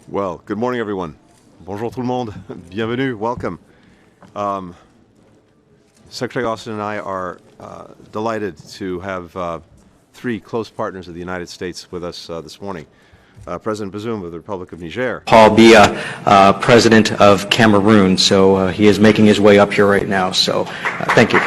Well, good morning, everyone. Bonjour tout le monde. Bienvenue. Welcome. Secretary Austin and I are delighted to have three close partners of the United States with us this morning. President Bazoum of the Republic of Niger. Paul Biya, President of Cameroon. So he is making his way up here right now. So thank you.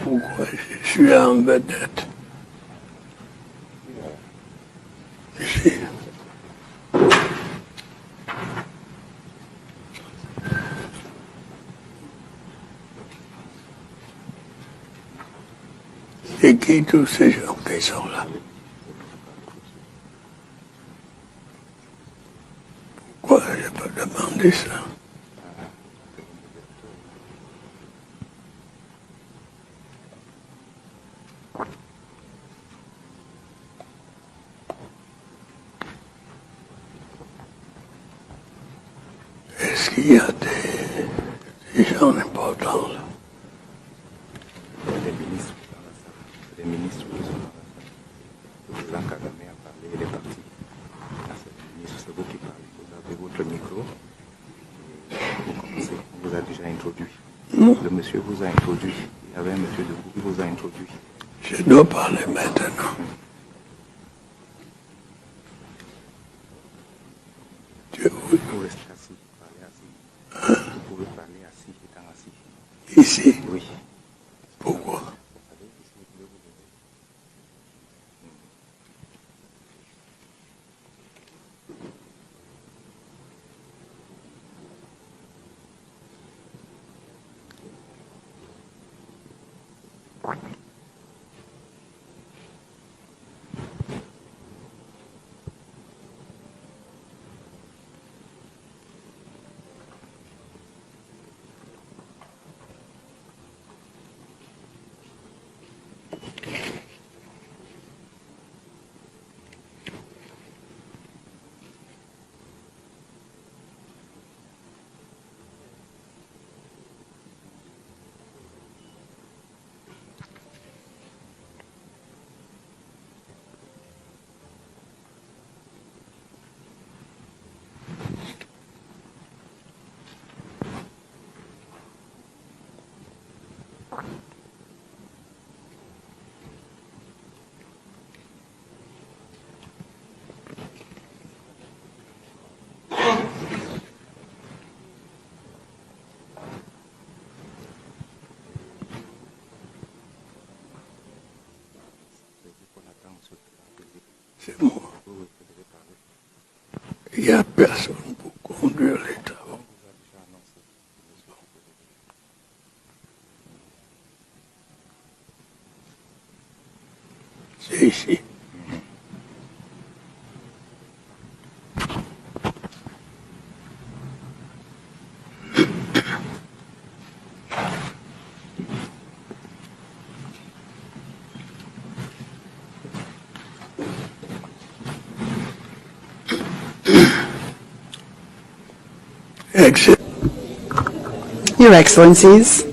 Pourquoi je suis en vedette? Ici. C'est qui tous ces gens qui sont là? Pourquoi je peux demander ça? Est-ce qu'il y a des gens importants là? Les ministres qui sont dans la salle. Le président Kagame a parlé, il est parti. C'est vous qui parlez. Vous avez votre micro. Vous commencez. On vous a déjà introduit. Le monsieur vous a introduit. Il y avait un monsieur de vous qui vous a introduit. Je dois parler maintenant. Vous restez assis, parlez assis. Vous pouvez parler assis, étant assis. Ici? Oui. Pourquoi? C'est moi. Il n'y a personne pour conduire les travaux. C'est ici. Your Excellencies,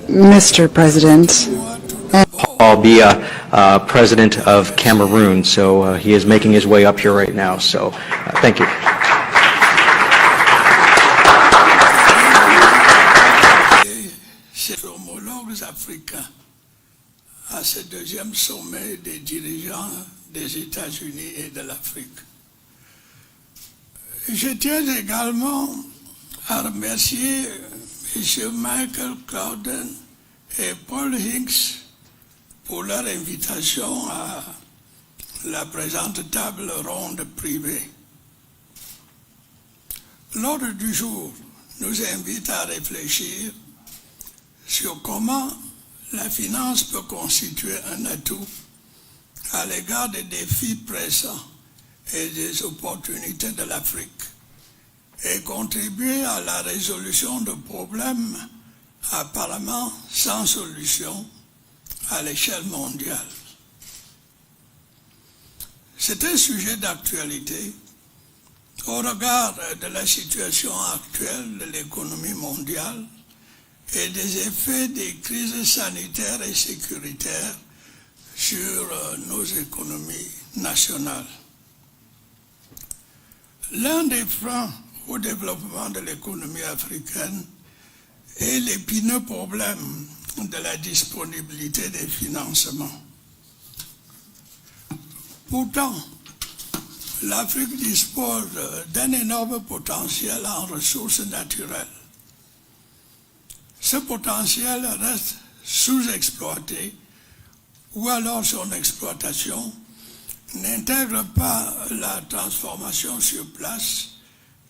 Mr. President, Paul Biya, President of Cameroon. So he is making his way up here right now. So thank you. Chers homologues africains à ce deuxième sommet des dirigeants des États-Unis et de l'Afrique. Je tiens également à remercier M. Michael Crowden et Paul Hinks pour leur invitation à la présente table ronde privée. L'ordre du jour nous invite à réfléchir sur comment la finance peut constituer un atout à l'égard des défis pressants et des opportunités de l'Afrique, et contribuer à la résolution de problèmes apparemment sans solution à l'échelle mondiale. C'est un sujet d'actualité au regard de la situation actuelle de l'économie mondiale et des effets des crises sanitaires et sécuritaires sur nos économies nationales. L'un des freins au développement de l'économie africaine est l'épineux problème de la disponibilité des financements. Pourtant, l'Afrique dispose d'un énorme potentiel en ressources naturelles. Ce potentiel reste sous-exploité ou alors son exploitation n'intègre pas la transformation sur place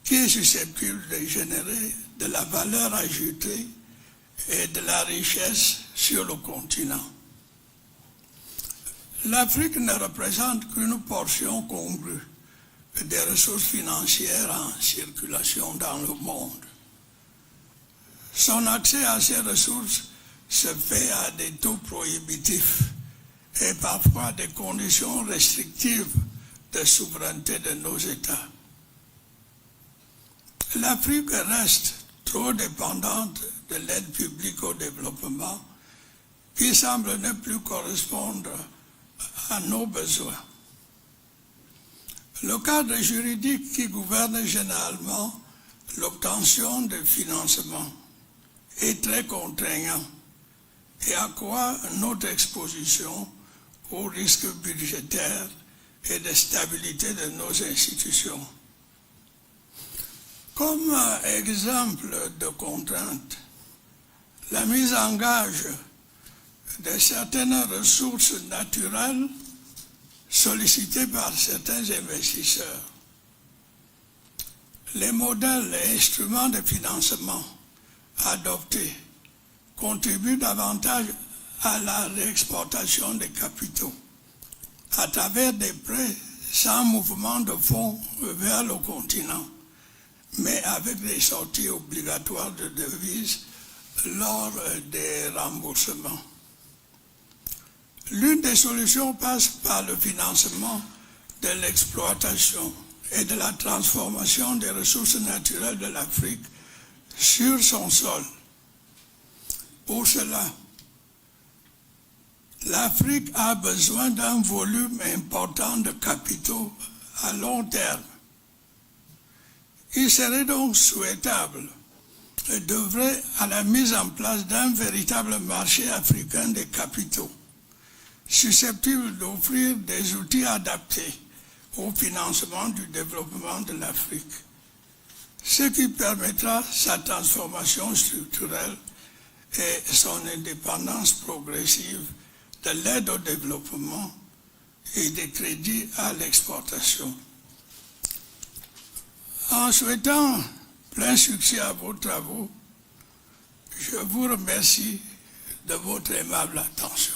qui est susceptible de générer de la valeur ajoutée et de la richesse sur le continent. L'Afrique ne représente qu'une portion congrue des ressources financières en circulation dans le monde. Son accès à ces ressources se fait à des taux prohibitifs et parfois des conditions restrictives de souveraineté de nos États. L'Afrique reste trop dépendante de l'aide publique au développement qui semble ne plus correspondre à nos besoins. Le cadre juridique qui gouverne généralement l'obtention de financement est très contraignant et accroît notre exposition aux risques budgétaires et de stabilité de nos institutions. Comme exemple de contrainte, la mise en gage de certaines ressources naturelles sollicitées par certains investisseurs. Les modèles et instruments de financement adoptés contribuent davantage à la réexportation des capitaux à travers des prêts sans mouvement de fonds vers le continent, mais avec des sorties obligatoires de devises lors des remboursements. L'une des solutions passe par le financement de l'exploitation et de la transformation des ressources naturelles de l'Afrique sur son sol. Pour cela, l'Afrique a besoin d'un volume important de capitaux à long terme. Il serait donc souhaitable d'œuvrer à la mise en place d'un véritable marché africain des capitaux, susceptible d'offrir des outils adaptés au financement du développement de l'Afrique, ce qui permettra sa transformation structurelle et son indépendance progressive de l'aide au développement et des crédits à l'exportation. En souhaitant plein succès à vos travaux, je vous remercie de votre aimable attention.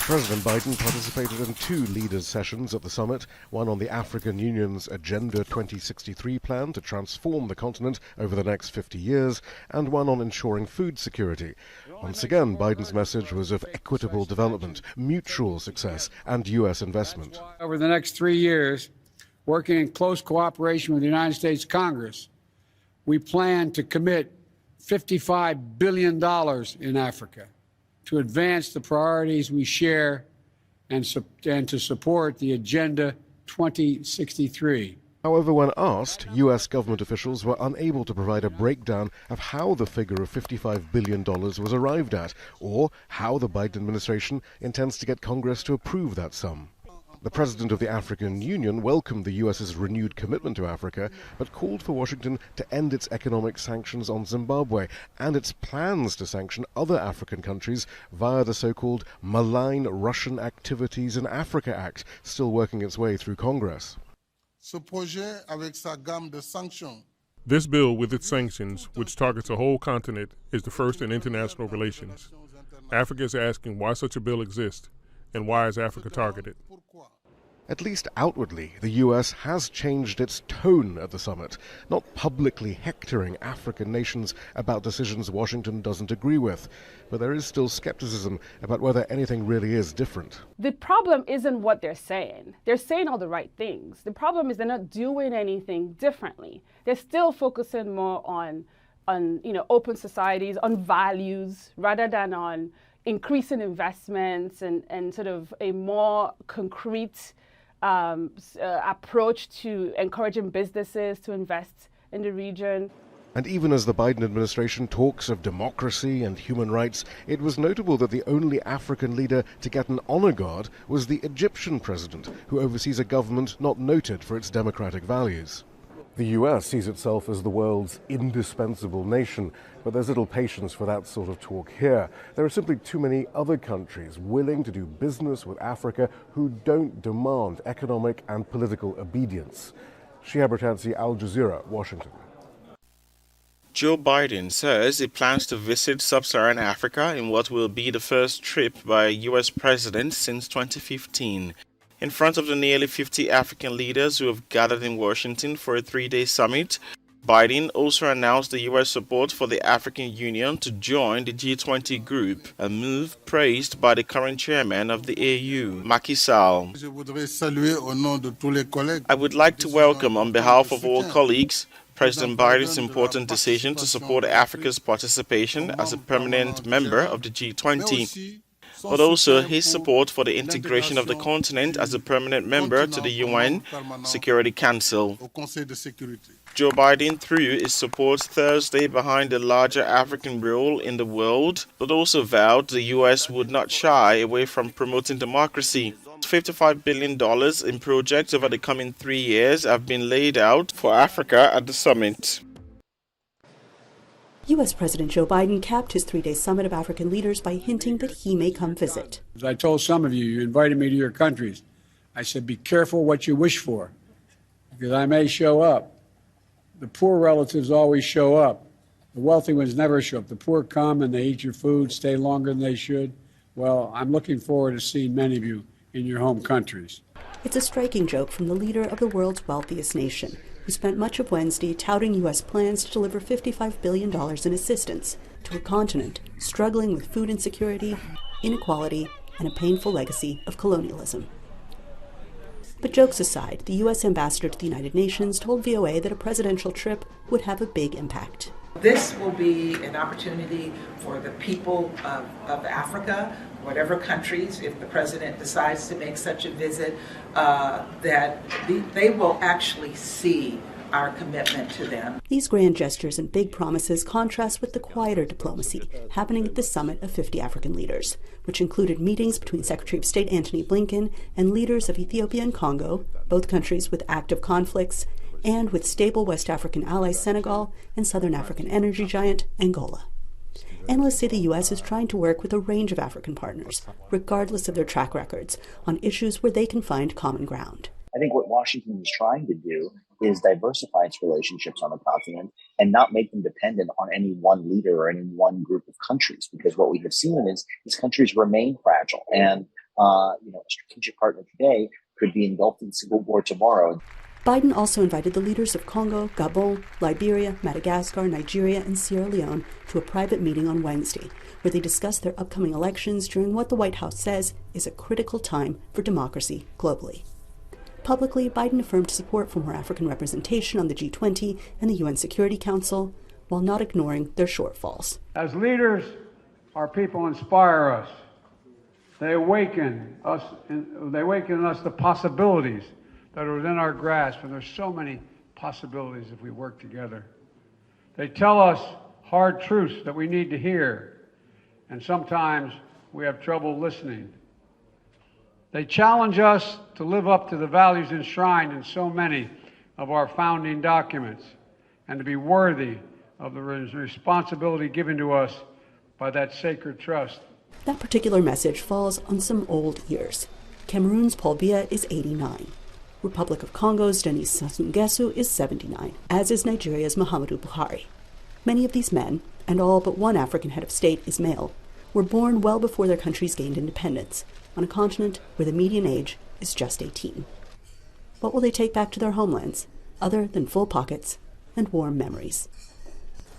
President Biden participated in 2 leaders' sessions at the summit, one on the African Union's Agenda 2063 plan to transform the continent over the next 50 years, and one on ensuring food security. Once again, Biden's message was of equitable development, mutual success, and U.S. investment. Over the next 3 years, working in close cooperation with the United States Congress, we plan to commit $55 billion in Africa to advance the priorities we share and to support the Agenda 2063. However, when asked, U.S. government officials were unable to provide a breakdown of how the figure of $55 billion was arrived at, or how the Biden administration intends to get Congress to approve that sum. The president of the African Union welcomed the U.S.'s renewed commitment to Africa, but called for Washington to end its economic sanctions on Zimbabwe and its plans to sanction other African countries via the so-called Malign Russian Activities in Africa Act, still working its way through Congress. This bill, with its sanctions, which targets a whole continent, is the first in international relations. Africa is asking why such a bill exists, and why is Africa targeted? At least outwardly, the US has changed its tone at the summit, not publicly hectoring African nations about decisions Washington doesn't agree with. But there is still skepticism about whether anything really is different. The problem isn't what they're saying. They're saying all the right things. The problem is they're not doing anything differently. They're still focusing more on open societies, on values, rather than on increasing investments and sort of a more concrete approach to encouraging businesses to invest in the region. And even as the Biden administration talks of democracy and human rights, it was notable that the only African leader to get an honor guard was the Egyptian president, who oversees a government not noted for its democratic values. The US sees itself as the world's indispensable nation, but there's little patience for that sort of talk here. There are simply too many other countries willing to do business with Africa who don't demand economic and political obedience. Shihab Ratansi, Al Jazeera, Washington. Joe Biden says he plans to visit sub-Saharan Africa in what will be the first trip by a U.S. president since 2015. In front of the nearly 50 African leaders who have gathered in Washington for a 3-day summit, Biden also announced the U.S. support for the African Union to join the G20 group, a move praised by the current chairman of the AU, Macky Sall. I would like to welcome on behalf of all colleagues President Biden's important decision to support Africa's participation as a permanent member of the G20, but also his support for the integration of the continent as a permanent member to the UN Security Council. Joe Biden threw his support Thursday behind a larger African role in the world, but also vowed the U.S. would not shy away from promoting democracy. $55 billion in projects over the coming 3 years have been laid out for Africa at the summit. U.S. President Joe Biden capped his 3-day summit of African leaders by hinting that he may come visit. As I told some of you, you invited me to your countries. I said, be careful what you wish for, because I may show up. The poor relatives always show up. The wealthy ones never show up. The poor come and they eat your food, stay longer than they should. Well, I'm looking forward to seeing many of you in your home countries. It's a striking joke from the leader of the world's wealthiest nation, who spent much of Wednesday touting U.S. plans to deliver $55 billion in assistance to a continent struggling with food insecurity, inequality, and a painful legacy of colonialism. But jokes aside, the U.S. ambassador to the United Nations told VOA that a presidential trip would have a big impact. This will be an opportunity for the people of Africa, whatever countries, if the president decides to make such a visit, that they will actually see our commitment to them. These grand gestures and big promises contrast with the quieter diplomacy happening at the summit of 50 African leaders, which included meetings between Secretary of State Antony Blinken and leaders of Ethiopia and Congo, both countries with active conflicts, and with stable West African allies Senegal and Southern African energy giant Angola. Analysts say the U.S. is trying to work with a range of African partners, regardless of their track records, on issues where they can find common ground. I think what Washington is trying to do is diversify its relationships on the continent and not make them dependent on any one leader or any one group of countries, because what we have seen is these countries remain fragile, and a strategic partner today could be engulfed in civil war tomorrow. Biden also invited the leaders of Congo, Gabon, Liberia, Madagascar, Nigeria, and Sierra Leone to a private meeting on Wednesday, where they discussed their upcoming elections during what the White House says is a critical time for democracy globally. Publicly, Biden affirmed support for more African representation on the G20 and the UN Security Council, while not ignoring their shortfalls. As leaders, our people inspire us. They awaken us the possibilities that are within our grasp, and there's so many possibilities if we work together. They tell us hard truths that we need to hear, and sometimes we have trouble listening. They challenge us to live up to the values enshrined in so many of our founding documents and to be worthy of the responsibility given to us by that sacred trust. That particular message falls on some old ears. Cameroon's Paul Biya is 89. Republic of Congo's Denis Sassou Nguesso is 79, as is Nigeria's Muhammadu Buhari. Many of these men, and all but one African head of state is male, were born well before their countries gained independence, on a continent where the median age is just 18. What will they take back to their homelands, other than full pockets and warm memories?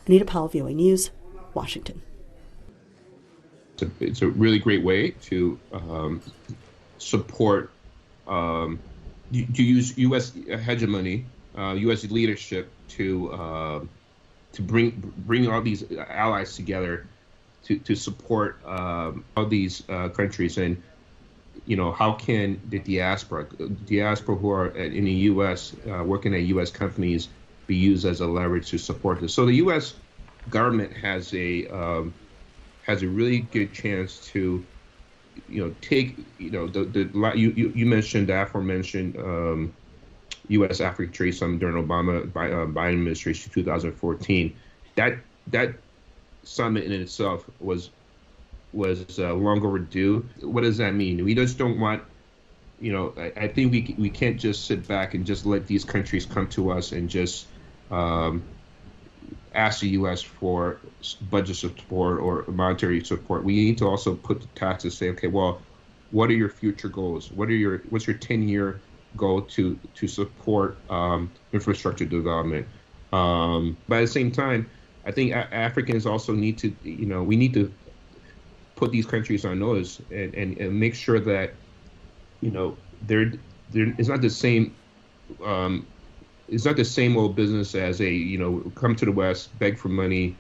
Anita Powell, VOA News, Washington. It's a really great way to support, to use U.S. hegemony, U.S. leadership to bring all these allies together to support all these countries. And how can the diaspora who are in the U.S. Working at U.S. companies be used as a leverage to support this? So the U.S. government has a really good chance to, take, you mentioned the aforementioned U.S. Africa Trade Summit during Biden administration 2014. That summit in itself was long overdue. What does that mean? We just don't want, I think we can't just sit back and just let these countries come to us and just ask the U.S. for budget support or monetary support. We need to also put the task to say, okay, well, what are your future goals? What's your 10-year goal to support infrastructure development? But at the same time, I think Africans also need to, we need to put these countries on notice and make sure that, it's not the same. It's not the same old business as come to the West, beg for money,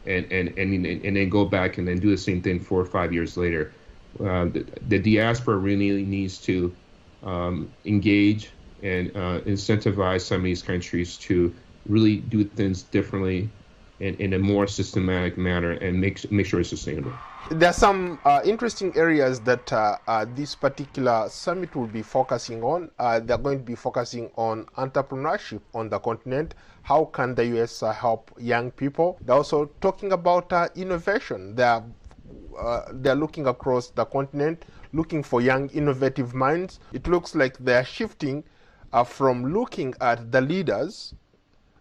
and then go back and then do the same thing 4 or 5 years later. The diaspora really needs to engage and incentivize some of these countries to really do things differently and in a more systematic manner and make sure it's sustainable. There are some interesting areas that this particular summit will be focusing on. They're going to be focusing on entrepreneurship on the continent. How can the U.S. help young people? They're also talking about innovation. They're looking across the continent, looking for young, innovative minds. It looks like they're shifting from looking at the leaders,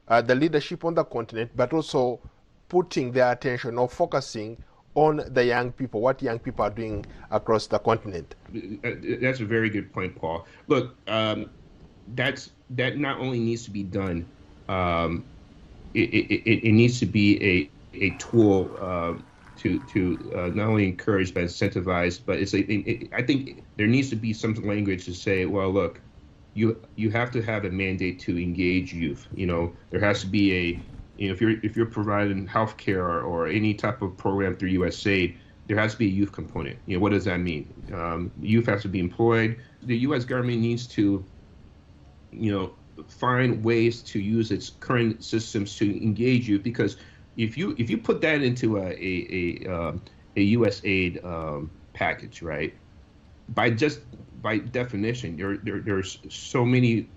the leadership on the continent, but also putting their attention or focusing on the young people, what young people are doing across the continent. That's a very good point, Paul. Look, that not only needs to be done, it needs to be a tool to not only encourage but incentivize. But I think there needs to be some language to say, well, look, you have to have a mandate to engage youth. There has to be if you're providing healthcare or any type of program through USAID, there has to be a youth component. What does that mean? Youth has to be employed. The U.S. government needs to, find ways to use its current systems to engage youth, because if you put that into a USAID package, right? By definition, there's so many.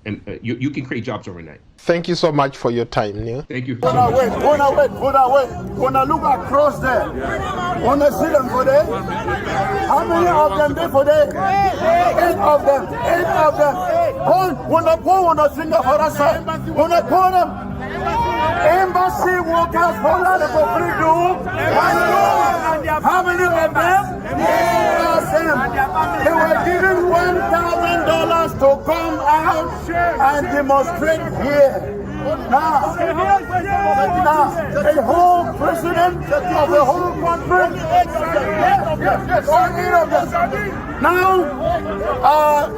And you can create jobs overnight. Thank you so much for your time, Neil. Thank you. Wanna look across there. Wanna see them for there? How many of them there for there? 8 of them. 8 of them. Wanna pull, wanna sing for us. Wanna call them. Embassy workers for land for freedom. How many of them? They were given $1,000 to come out and demonstrate here. Now, the whole president of the whole country, now,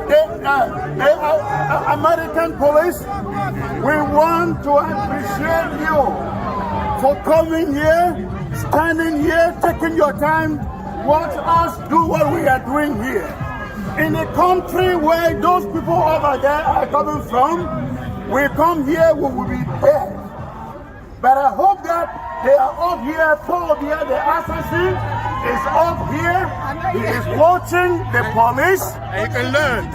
the American police, we want to appreciate you for coming here, standing here, taking your time. Watch us do what we are doing here. In a country where those people over there are coming from, we come here, we will be dead. But I hope that they are up here, Paul here, the assassin is up here. He is watching the police. He can learn.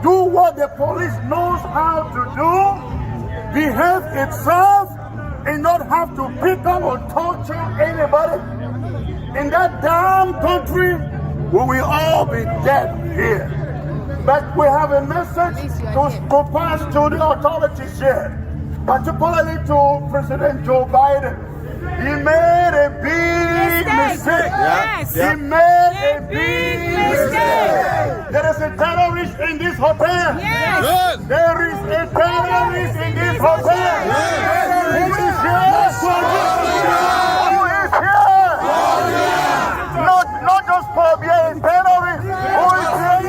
Do what the police knows how to do. Behave itself and not have to pick up or torture anybody. In that damn country, we will all be dead here. But we have a message to pass to the authorities here, particularly to President Joe Biden. He made a big mistake. Yes. He made a big mistake. There is a terrorist terrorist in this hotel? Yes. There is a terrorist in this hotel. Who is here? Who is here? Not just phobia, a terrorist. Who is here?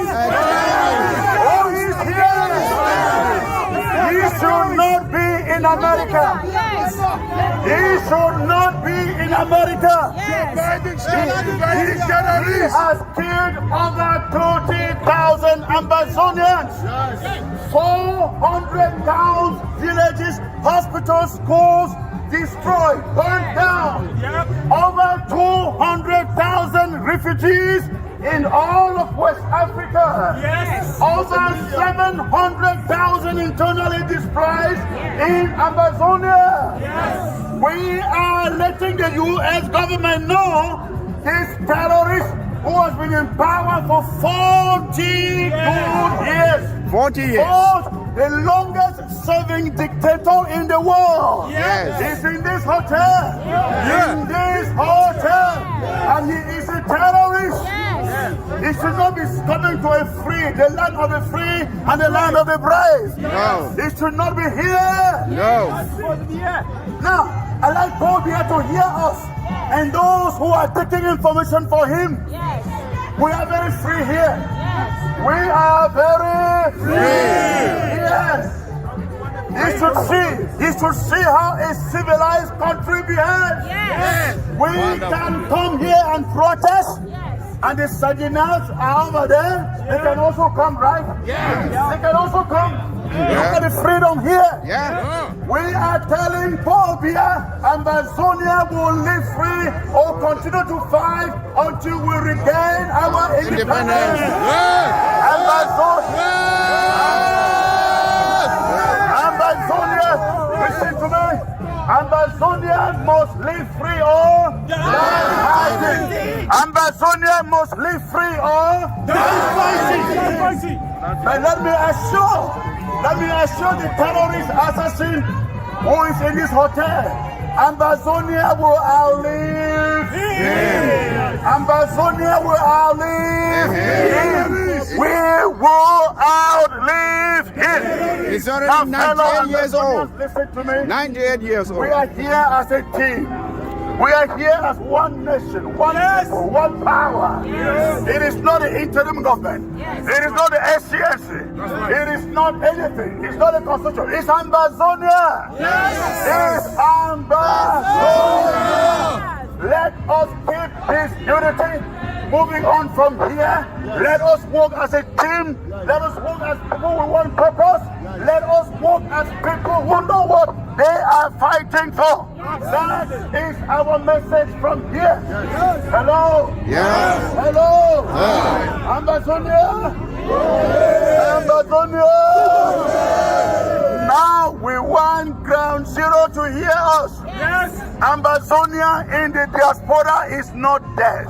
Who is here? He should not be in America. He should not be in America. He has killed over 30,000 Amazonians. 400 towns, villages, hospitals, schools destroyed, burned down. Over 200,000 refugees in all of West Africa. Over 700,000 internally displaced in Amazonia. We are letting the U.S. government know this terrorist who has been in power for 40 good years. 40 years. The longest serving dictator in the world. He's in this hotel. In this hotel. And he is a terrorist. He should not be coming to the land of the free and the land of the brave. No. He should not be here. No. Now, I'd like Bobia to hear us and those who are taking information for him. We are very free here. We are very free. Yes. He should see how a civilized country behaves. We can come here and protest. And the Sardinals are over there. They can also come, right? They can also come. Look at the freedom here. We are telling Paul Biya, Amazonia will live free or continue to fight until we regain our independence. Amazonia, listen to me. Amazonia must live free or die fighting. Amazonia must live free or die fighting. But let me assure the terrorist assassin who is in this hotel, Amazonia will outlive him. Amazonia will outlive him. We will outlive him. He's already 98 years old. Listen to me. 98 years old. We are here as a team. We are here as one nation, one people, one power. It is not the interim government. It is not the SCNC. It is not anything. It's not a constitution. It's Amazonia. It's Amazonia. Let us keep this unity. Moving on from here, let us work as a team. Let us work as people with one purpose. Let us work as people who know what they are fighting for. That is our message from here. Hello? Hello? Amazonia? Amazonia? Now we want Ground Zero to hear us. Amazonia in the diaspora is not dead.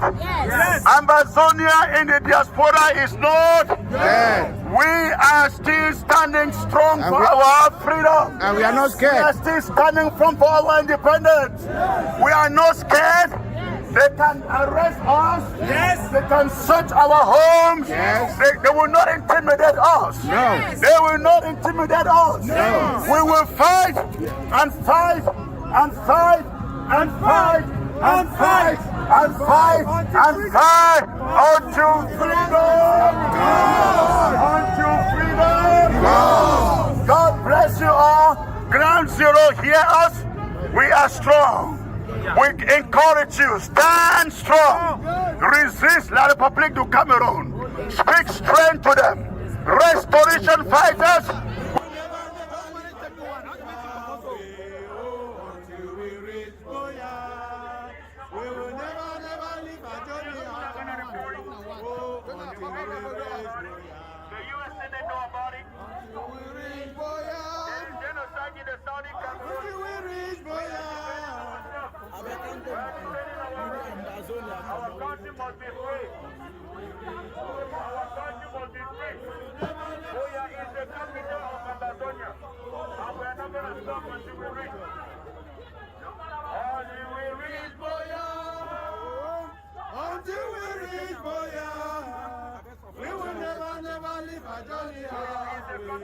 Amazonia in the diaspora is not dead. We are still standing strong for our freedom. And we are not scared. We are still standing firm for our independence. We are not scared. They can arrest us. They can search our homes. They will not intimidate us. They will not intimidate us. We will fight and fight and fight and fight and fight and fight and fight until freedom. Until freedom. God bless you all. Ground Zero, hear us. We are strong. We encourage you, stand strong. Resist La République du Cameroon. Speak strength to them. Restoration fighters. Our country must be free. Our country must be free. Buea is the capital of Amazonia. And we are not going to stop until we reach. Until we reach Buea. Until we reach Buea. We will never, never leave Never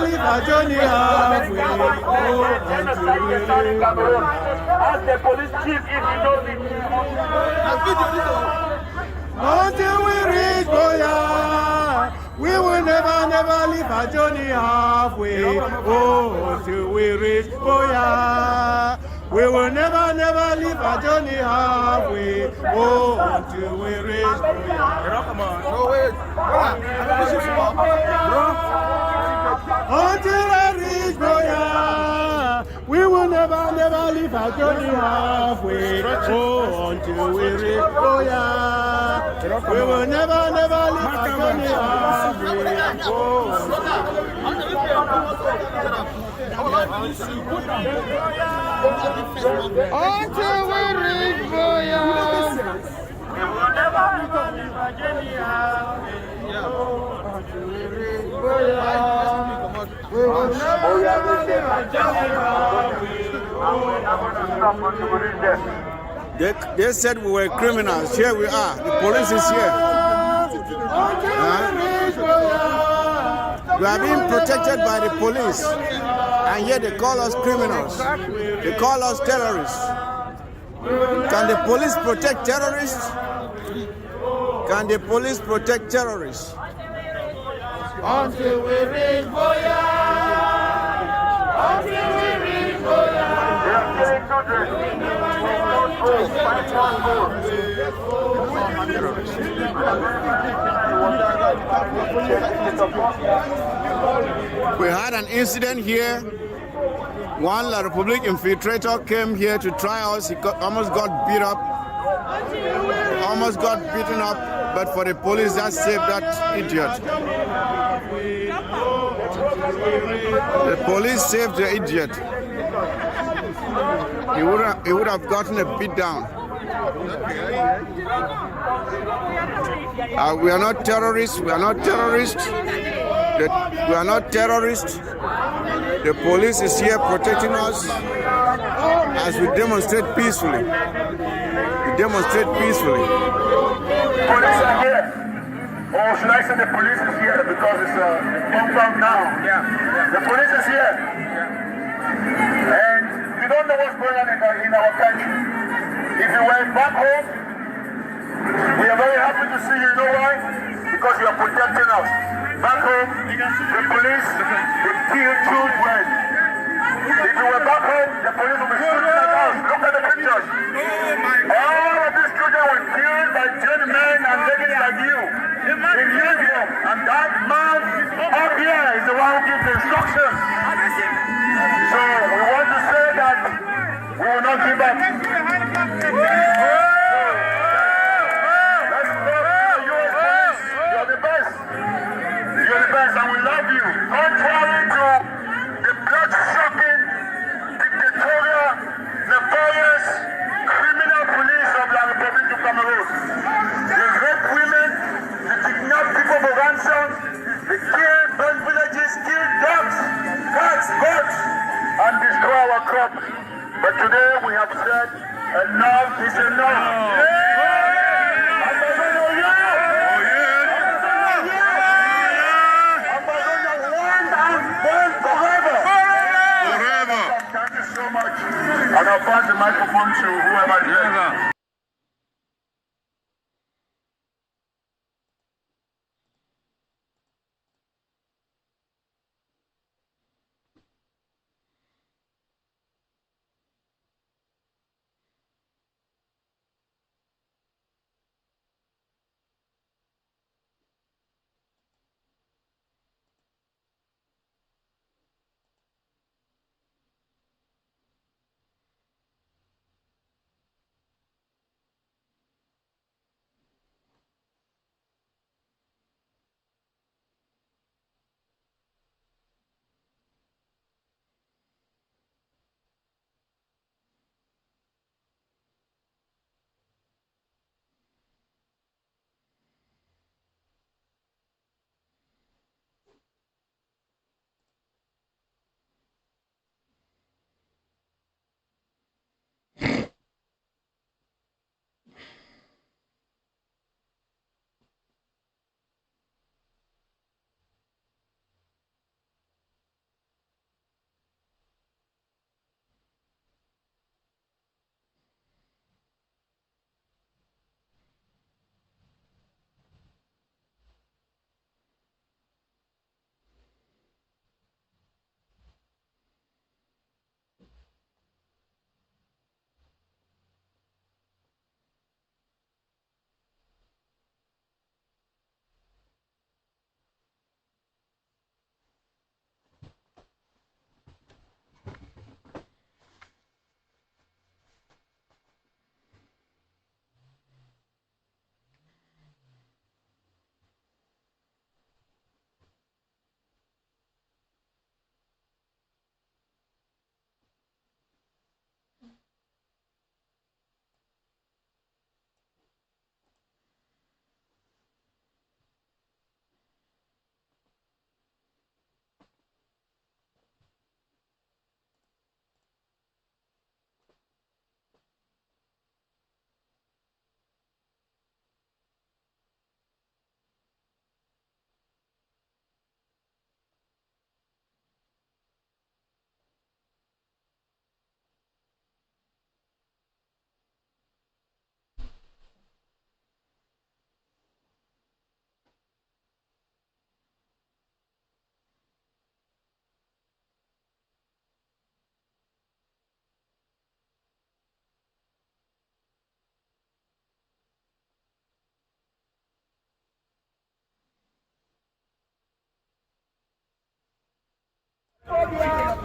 leave our journey halfway. Ask the police chief if he knows it. Until we reach Boya, we will never leave our journey halfway. Oh, until we reach Boya, we will never leave our journey halfway. Oh, until we reach Boya. Come on. No, wait. Until I reach Boya, we will never leave our journey halfway. Oh, until we reach Boya, we will never leave our journey halfway. Oh, until we reach Boya, we will never leave our journey halfway. Until we reach Boya, we will never leave our journey halfway. They said we were criminals. Here we are. The police is here. We are being protected by the police, and yet they call us criminals. They call us terrorists. Can the police protect terrorists? Can the police protect terrorists? Until we reach Boya, until we reach Boya. We had an incident here. One La Republique infiltrator came here to try us. He almost got beat up. Almost got beaten up, but for the police that saved that idiot. The police saved the idiot. He would have gotten a beat down. We are not terrorists. We are not terrorists. We are not terrorists. The police is here protecting us as we demonstrate peacefully. We demonstrate peacefully. Police are here. Or should I say the police is here because it's compound now? Yeah. The police is here. And we don't know what's going on in our country. If you were back home, we are very happy to see you. You know why? Because you are protecting us. Back home, the police, they kill children. If you were back home, the police will be shooting at us. Look at the pictures. All of these children were killed by gentlemen and ladies like you in uniform. And that man up here is the one who gives the instructions. So we want to say that we will not give up. And we love you. Contrary to the blood-sucking, dictatorial, nefarious, criminal police of La Republique of Cameroon. They rape women, they kidnap people for ransom, they kill, burn villages, kill dogs, cats, goats, and destroy our crops. But today we have said enough is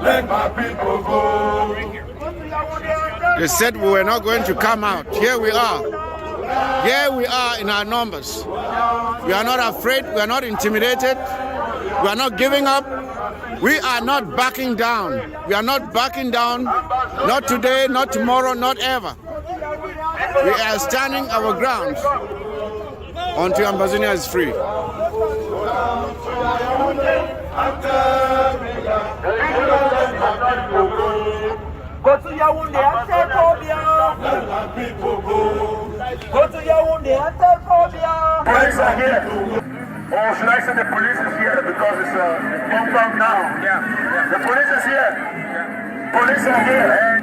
Let my people go. They said we were not going to come out. Here we are. Here we are in our numbers. We are not afraid. We are not intimidated. We are not giving up. We are not backing down. We are not backing down. Not today, not tomorrow, not ever. We are standing our ground until Ambazonia is free. Go to Yaoundé and take Obia. Go to Yaoundé and take Obia. Police are here. Or should I say the police is here because it's a compound now? Yeah. The police is here. Police are here.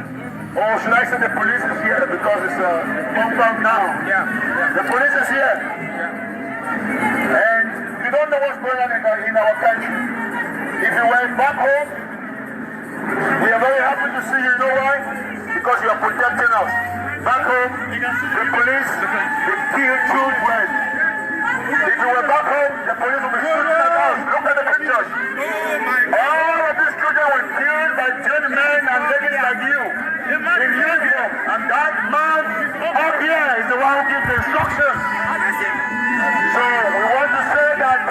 Or should I say the police is here because it's a compound now? Yeah. The police is here. And we don't know what's going on in our country. If you went back home, we are very happy to see you. You know why? Because you are protecting us. Back home, the police, they kill children. If you were back home, the police will be shooting at us. Look at the pictures. All of these children were killed by gentlemen and ladies like you in uniform. And that man up here is the one who gives the instructions. So we want to say that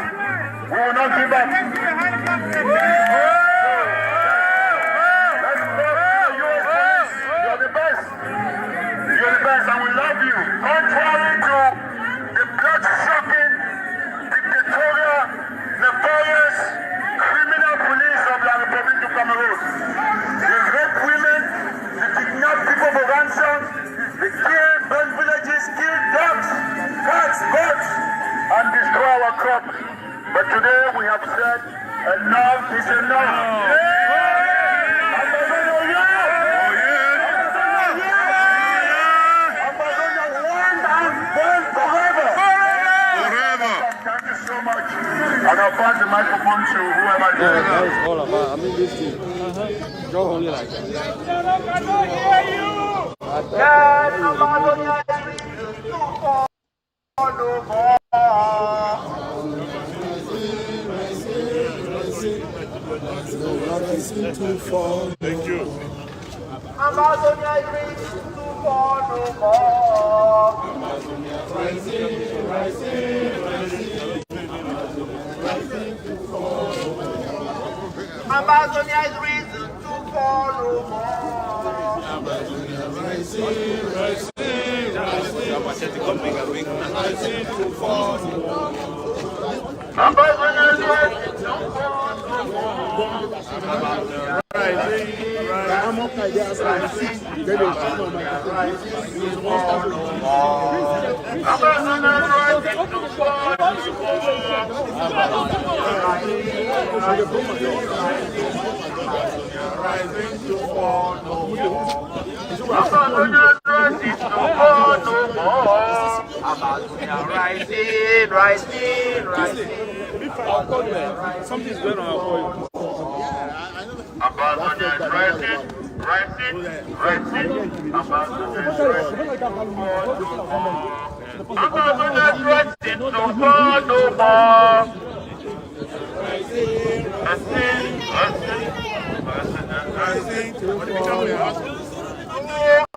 we will not give up. And we love you. Contrary to the blood-sucking, dictatorial, nefarious, criminal police of the Republic of Cameroon. They rape women, they kidnap people for ransom, they kill, burn villages, kill dogs, cats, goats, and destroy our crops. But today we have said enough is enough. And I'll pass the microphone to whoever it is. That is all about. I mean, this thing. Go only like that. Thank you. Amazonia is reaching to fall no more. Rising, rising, rising. Amazonia is risen to fall no more. Amazonia rising, rising, rising to fall no more. Amazonia is rising to fall no more. Rising, something's going on. Amazonia is rising, rising, rising. Amazonia is rising, Amazonia is rising, no more, no more. Rising, rising,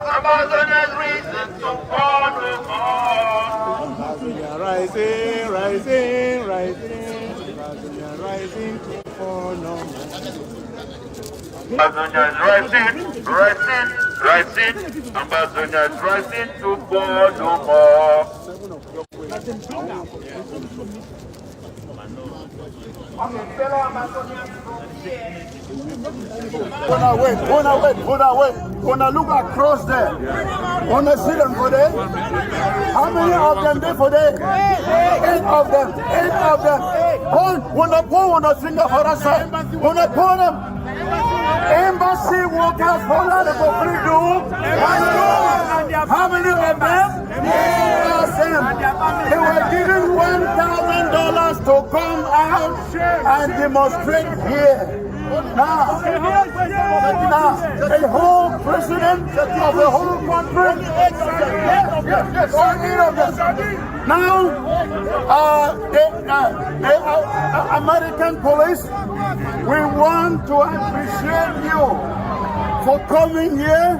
Amazonia is risen to fall no more. Amazonia rising, rising, rising. Amazonia rising to fall no more. Amazonia is rising, rising, rising. Amazonia is rising to fall no more. Wanna look across there. Wanna see them for there? How many of them there for there? 8 of them. 8 of them. Wanna pull, wanna sing for us. Wanna pull them. Embassy workers for the freedom. How many of them? They were given $1,000 to come out and demonstrate here. Now, the whole president of the whole country Yes, all 8 of them. Now, the American police, we want to appreciate you for coming here,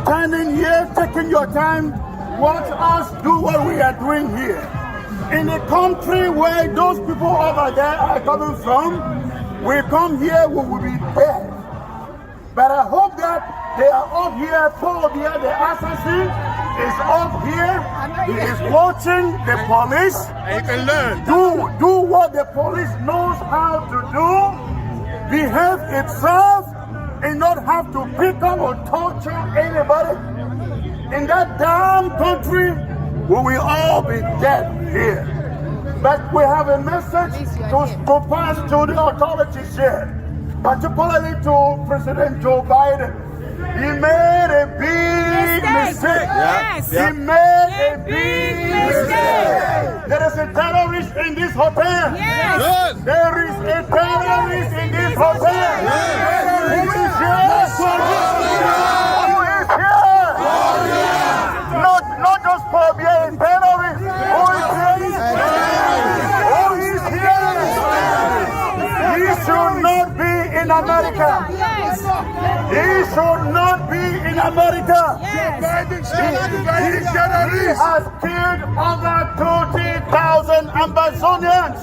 standing here, taking your time, watch us do what we are doing here. In a country where those people over there are coming from, we come here, we will be dead. But I hope that they are up here, Paul here, the assassin is up here, he is watching the police. You can learn. Do what the police knows how to do, behave itself, and not have to pick up or torture anybody. In that damn country, we will all be dead here. But we have a message to pass to the authorities here, particularly to President Joe Biden. He made a big mistake. He made a big mistake. There is a terrorist in this hotel. There is a terrorist in this hotel. Who is here? Who is here? Not just for being a terrorist. Who is here? Who is here? He should not be in America. He should not be in America. He has killed over 20,000 Amazonians.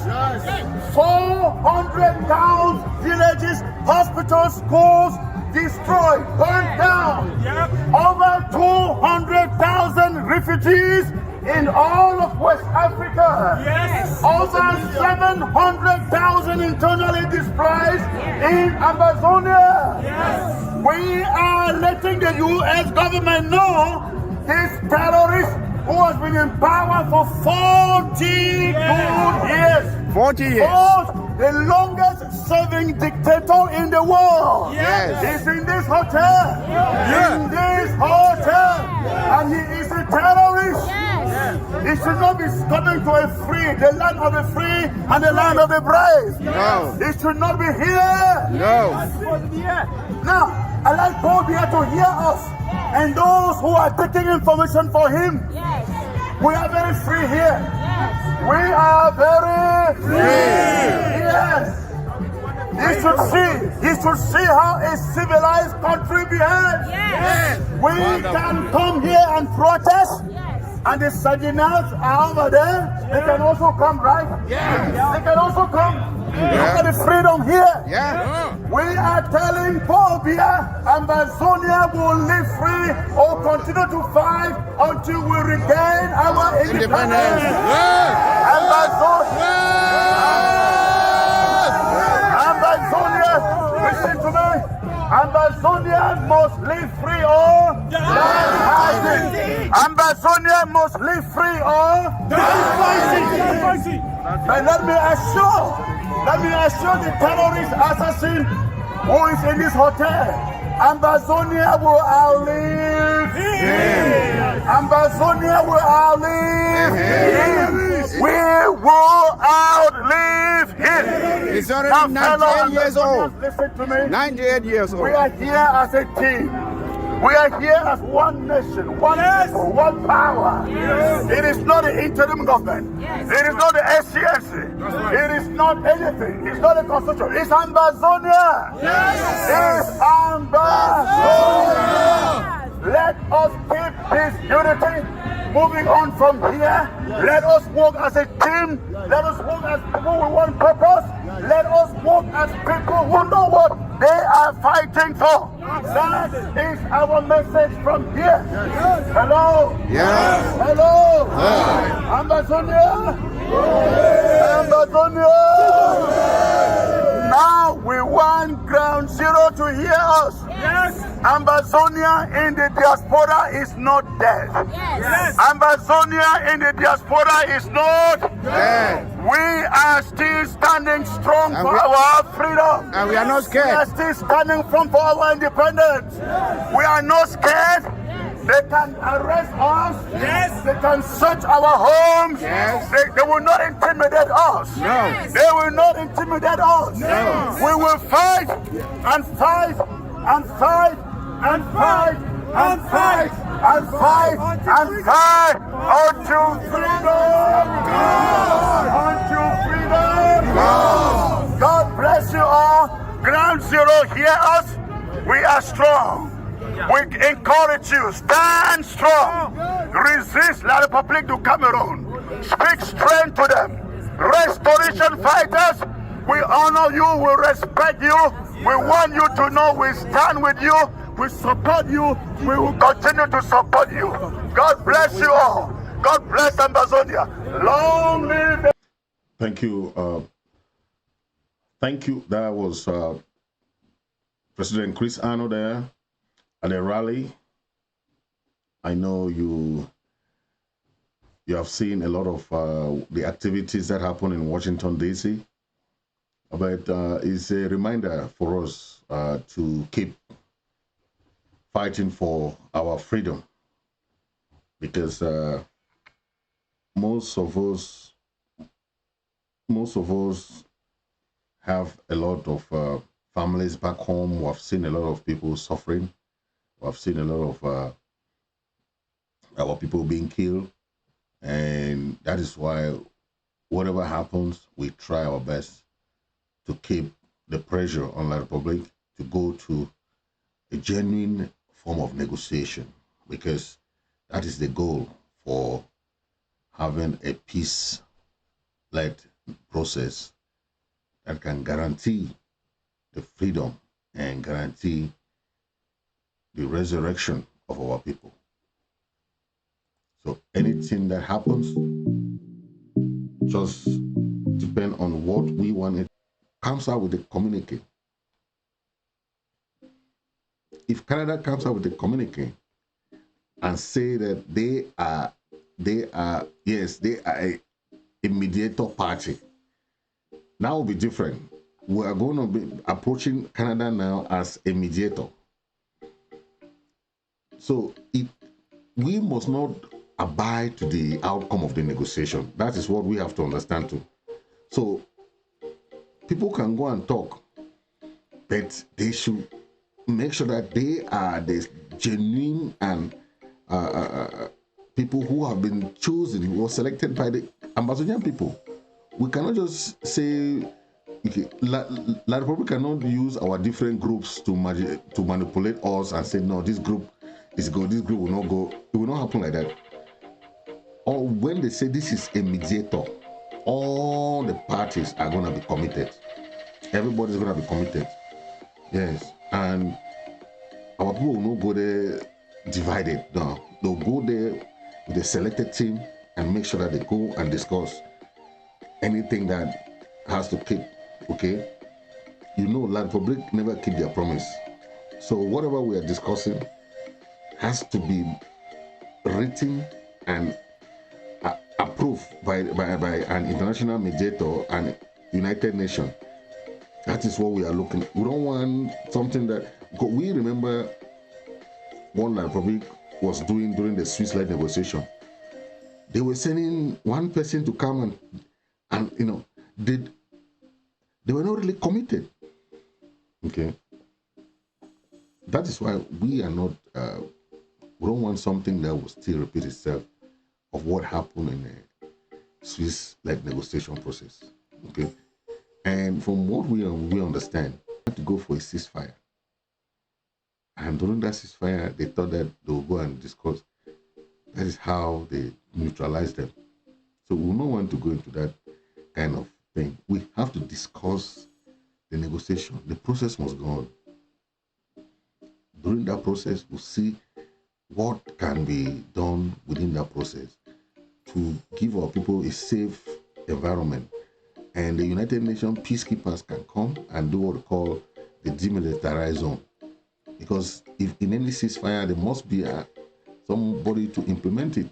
400 towns, villages, hospitals, schools destroyed, burned down. Over 200,000 refugees in all of West Africa. Over 700,000 internally displaced in Amazonia. We are letting the U.S. government know this terrorist who has been in power for 40 good years. 40 years. The longest serving dictator in the world. He's in this hotel. In this hotel. And he is a terrorist. He should not be coming to the land of the free and the land of the brave. He should not be here. Now, I'd like Paul here to hear us and those who are taking information for him. We are very free here. We are very free. Yes. He should see how a civilized country behaves. We can come here and protest. And the Sardinals are over there. They can also come, right? They can also come. Look at the freedom here. We are telling Paul Biya, Amazonia will live free or continue to fight until we regain our independence. Amazonia, listen to me. Amazonia must live free or die fighting. Amazonia must live free or die fighting. But let me assure the terrorist assassin who is in this hotel, Amazonia will outlive him. Amazonia will outlive him. We will outlive him. He's already 98 years old. Listen to me. 98 years old. We are here as a team. We are here as one nation, one people, one power. It is not the interim government. It is not the SCNC. It is not anything. It's not a constitution. It's Amazonia. It's Amazonia. Let us keep this unity. Moving on from here, let us work as a team. Let us work as people with one purpose. Let us work as people who know what they are fighting for. That is our message from here. Hello? Hello? Amazonia? Amazonia? Now we want Ground Zero to hear us. Amazonia in the diaspora is not dead. Amazonia in the diaspora is not dead. We are still standing strong for our freedom. And we are not scared. We are still standing firm for our independence. We are not scared. They can arrest us. They can search our homes. They will not intimidate us. They will not intimidate us. We will fight and fight and fight and fight and fight and fight until freedom. Until freedom. God bless you all. Ground Zero, hear us. We are strong. We encourage you. Stand strong. Resist La République du Cameroon. Speak strength to them. Restoration fighters, we honor you. We respect you. We want you to know we stand with you. We support you. We will continue to support you. God bless you all. God bless Ambazonia. Long live the... Thank you. Thank you. That was President Chris Ano there at a rally. I know you have seen a lot of the activities that happen in Washington, D.C., but it's a reminder for us to keep fighting for our freedom, because most of us have a lot of families back home. We have seen a lot of people suffering. We have seen a lot of our people being killed, and that is why whatever happens, we try our best to keep the pressure on La République to go to a genuine form of negotiation, because that is the goal for having a peace-led process that can guarantee the freedom and guarantee the resurrection of our people. So anything that happens just depend on what we want. It comes out with a communique. If Canada comes out with a communique and say that they are a mediator party, now will be different. We are going to be approaching Canada now as a mediator. So we must not abide to the outcome of the negotiation. That is what we have to understand too. So people can go and talk, but they should make sure that they are the genuine and people who have been chosen, who were selected by the Amazonian people. We cannot just say, okay, La République cannot use our different groups to manipulate us and say, no, this group is good, this group will not go. It will not happen like that. Or when they say this is a mediator, all the parties are going to be committed. Everybody's going to be committed. Yes. And our people will not go there divided. No. They'll go there with a selected team and make sure that they go and discuss anything that has to keep, okay? You know, La République never keep their promise. So whatever we are discussing has to be written and approved by an international mediator and United Nations. That is what we are looking. We don't want something that, we remember what La République was doing during the Swiss-led negotiation. They were sending one person to come and you know, they were not really committed. Okay. That is why we are not, we don't want something that will still repeat itself of what happened in the Swiss-led negotiation process. Okay. And from what we understand, we had to go for a ceasefire. And during that ceasefire, they thought that they would go and discuss. That is how they neutralized them. So we don't want to go into that kind of thing. We have to discuss the negotiation. The process must go on. During that process, we'll see what can be done within that process to give our people a safe environment. And the United Nations peacekeepers can come and do what we call the demilitarized zone. Because if in any ceasefire, there must be somebody to implement it.